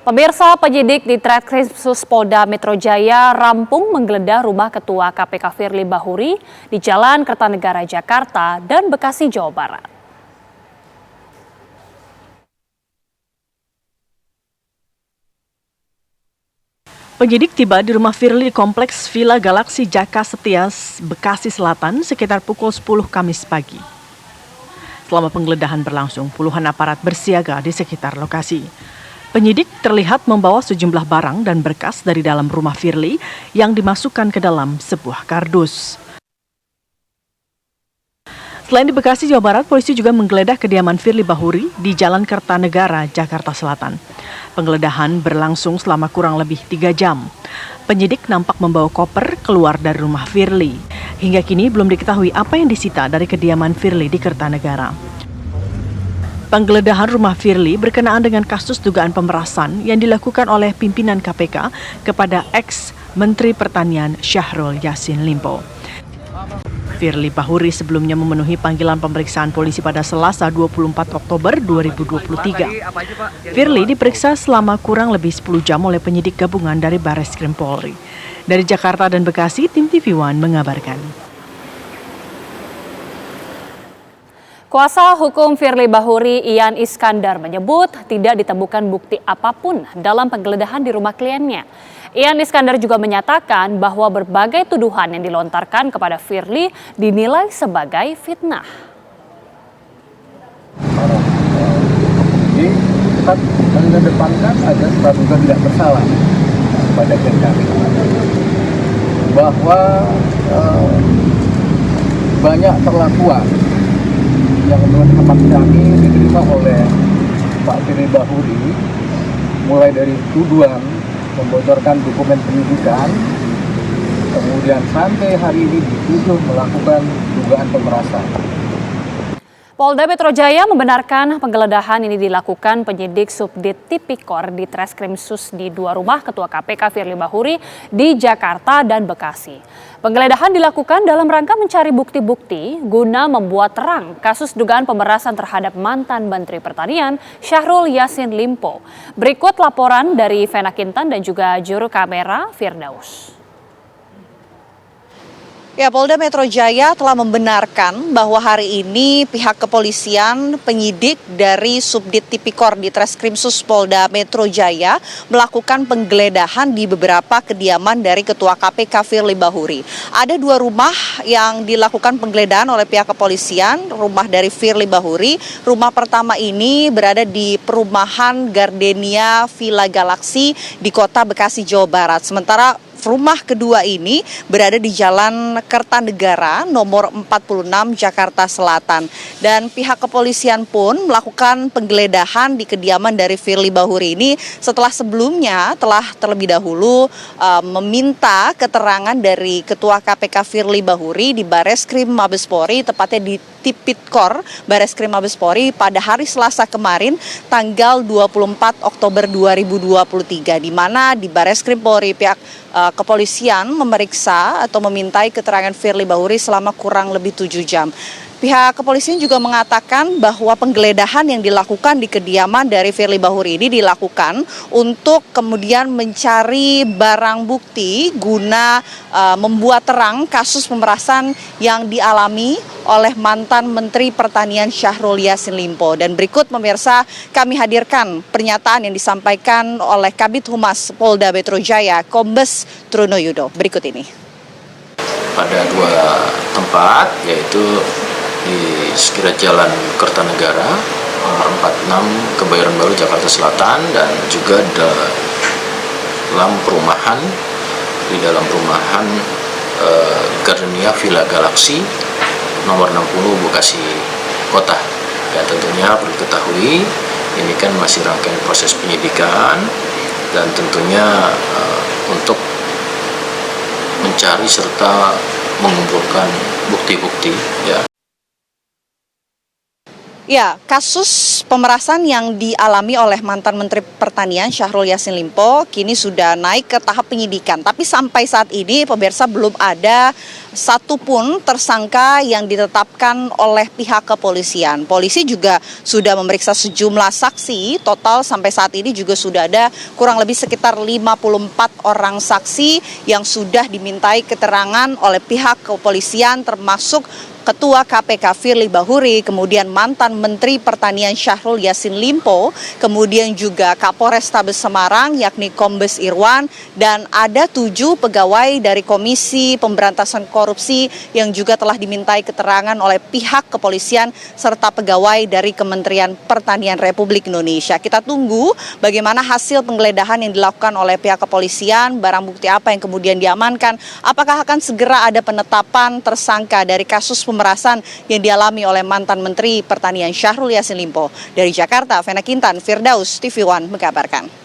Pemirsa, penyidik di Treskrimsus Polda Metro Jaya rampung menggeledah rumah Ketua KPK Firly Bahuri di Jalan Kertanegara, Jakarta dan Bekasi, Jawa Barat. Penyidik tiba di rumah Firly di Kompleks Villa Galaksi Jakarta Setias, Bekasi Selatan sekitar pukul 10 Kamis pagi. Selama penggeledahan berlangsung, puluhan aparat bersiaga di sekitar lokasi. Penyidik terlihat membawa sejumlah barang dan berkas dari dalam rumah Firly yang dimasukkan ke dalam sebuah kardus. Selain di Bekasi, Jawa Barat, polisi juga menggeledah kediaman Firly Bahuri di Jalan Kertanegara, Jakarta Selatan. Penggeledahan berlangsung selama kurang lebih 3 jam. Penyidik nampak membawa koper keluar dari rumah Firly. Hingga kini belum diketahui apa yang disita dari kediaman Firly di Kertanegara. Penggeledahan rumah Firly berkenaan dengan kasus dugaan pemerasan yang dilakukan oleh pimpinan KPK kepada ex-Menteri Pertanian Syahrul Yassin Limpo. Firly Bahuri sebelumnya memenuhi panggilan pemeriksaan polisi pada Selasa 24 Oktober 2023. Firly diperiksa selama kurang lebih 10 jam oleh penyidik gabungan dari Barreskrim Polri. Dari Jakarta dan Bekasi, tim TV One mengabarkan. Kuasa hukum Firly Bahuri, Ian Iskandar, menyebut tidak ditemukan bukti apapun dalam penggeledahan di rumah kliennya. Ian Iskandar juga menyatakan bahwa berbagai tuduhan yang dilontarkan kepada Firly dinilai sebagai fitnah. Jadi tetap mengedepankan agar praduga tidak bersalah pada klien kami, bahwa banyak perlakuan yang menurut hemat kami diterima oleh Pak Firly Bahuri, mulai dari tuduhan membocorkan dokumen penyidikan, kemudian sampai hari ini dituduh melakukan dugaan pemerasan. Polda Metro Jaya membenarkan penggeledahan ini dilakukan penyidik Subdit Tipikor di Treskrimsus di 2 rumah Ketua KPK Firly Bahuri di Jakarta dan Bekasi. Penggeledahan dilakukan dalam rangka mencari bukti-bukti guna membuat terang kasus dugaan pemerasan terhadap mantan Menteri Pertanian Syahrul Yassin Limpo. Berikut laporan dari Vena Kintan dan juga juru kamera Firdaus. Ya, Polda Metro Jaya telah membenarkan bahwa hari ini pihak kepolisian penyidik dari Subdit Tipikor di Treskrimsus Polda Metro Jaya melakukan penggeledahan di beberapa kediaman dari Ketua KPK Firly Bahuri. Ada 2 rumah yang dilakukan penggeledahan oleh pihak kepolisian, rumah dari Firly Bahuri. Rumah pertama ini berada di perumahan Gardenia Villa Galaksi di Kota Bekasi, Jawa Barat. Sementara rumah kedua ini berada di Jalan Kertanegara nomor 46 Jakarta Selatan. Dan pihak kepolisian pun melakukan penggeledahan di kediaman dari Firly Bahuri ini setelah sebelumnya telah terlebih dahulu meminta keterangan dari Ketua KPK Firly Bahuri di Barreskrim Mabes Polri, tepatnya di Tipikor Barreskrim Mabes Polri pada hari Selasa kemarin tanggal 24 Oktober 2023, di mana di Barreskrim Polri pihak kepolisian memeriksa atau memintai keterangan Firly Bahuri selama kurang lebih 7 jam. Pihak kepolisian juga mengatakan bahwa penggeledahan yang dilakukan di kediaman dari Firly Bahuri ini dilakukan untuk kemudian mencari barang bukti guna membuat terang kasus pemerasan yang dialami oleh mantan Menteri Pertanian Syahrul Yassin Limpo. Dan berikut pemirsa, kami hadirkan pernyataan yang disampaikan oleh Kabid Humas Polda Metro Jaya, Kombes Trunoyudo. Berikut ini. Pada 2 tempat, yaitu di sekitar Jalan Kertanegara nomor 46 Kebayoran Baru Jakarta Selatan, dan juga dalam perumahan Gardenia Villa Galaksi nomor 60 Bekasi Kota. Ya, tentunya perlu diketahui ini kan masih rangkaian proses penyidikan, dan tentunya untuk mencari serta mengumpulkan bukti-bukti, ya. Ya, kasus pemerasan yang dialami oleh mantan Menteri Pertanian Syahrul Yassin Limpo kini sudah naik ke tahap penyidikan. Tapi sampai saat ini pemirsa belum ada satupun tersangka yang ditetapkan oleh pihak kepolisian. Polisi juga sudah memeriksa sejumlah saksi, total sampai saat ini juga sudah ada kurang lebih sekitar 54 orang saksi yang sudah dimintai keterangan oleh pihak kepolisian termasuk Ketua KPK Firly Bahuri, kemudian mantan Menteri Pertanian Syahrul Yassin Limpo, kemudian juga Kapolrestabes Semarang yakni Kombes Irwan, dan ada 7 pegawai dari Komisi Pemberantasan Korupsi yang juga telah dimintai keterangan oleh pihak kepolisian serta pegawai dari Kementerian Pertanian Republik Indonesia. Kita tunggu bagaimana hasil penggeledahan yang dilakukan oleh pihak kepolisian, barang bukti apa yang kemudian diamankan, apakah akan segera ada penetapan tersangka dari kasus pemerasan yang dialami oleh mantan Menteri Pertanian Syahrul Yassin Limpo. Dari Jakarta, Vena Kintan, Firdaus, TV One mengabarkan.